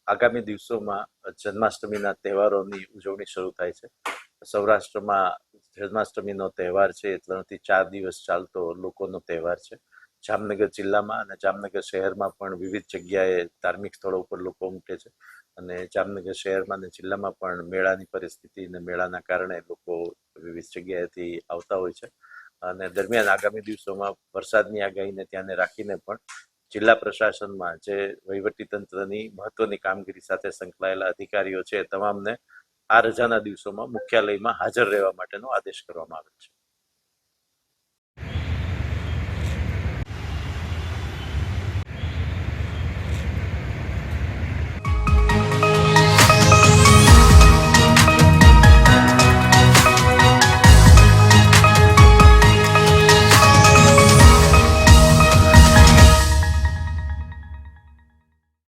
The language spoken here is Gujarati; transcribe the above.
આગામી દિવસોમાં જન્માષ્ટમીના તહેવારોની ઉજવણી શરૂ થાય છે. સૌરાષ્ટ્રમાં જન્માષ્ટમીનો તહેવાર છે એ 3 થી 4 દિવસ ચાલતો લોકોનો તહેવાર છે. જામનગર જિલ્લામાં અને જામનગર શહેરમાં પણ વિવિધ જગ્યાએ ધાર્મિક સ્થળો ઉપર લોકો ઉમટે છે અને જામનગર શહેરમાં અને જિલ્લામાં પણ મેળાની પરિસ્થિતિ અને મેળાના કારણે લોકો વિવિધ જગ્યાએથી આવતા હોય છે. અને દરમિયાન આગામી દિવસોમાં વરસાદની આગાહીને ધ્યાને રાખીને પણ જિલ્લા પ્રશાસનમાં જે વહીવટીતંત્રની મહત્વની કામગીરી સાથે સંકળાયેલા અધિકારીઓ છે તમામને આ રજાના દિવસોમાં મુખ્યાલયમાં હાજર રહેવા માટેનો આદેશ કરવામાં આવેલ છે.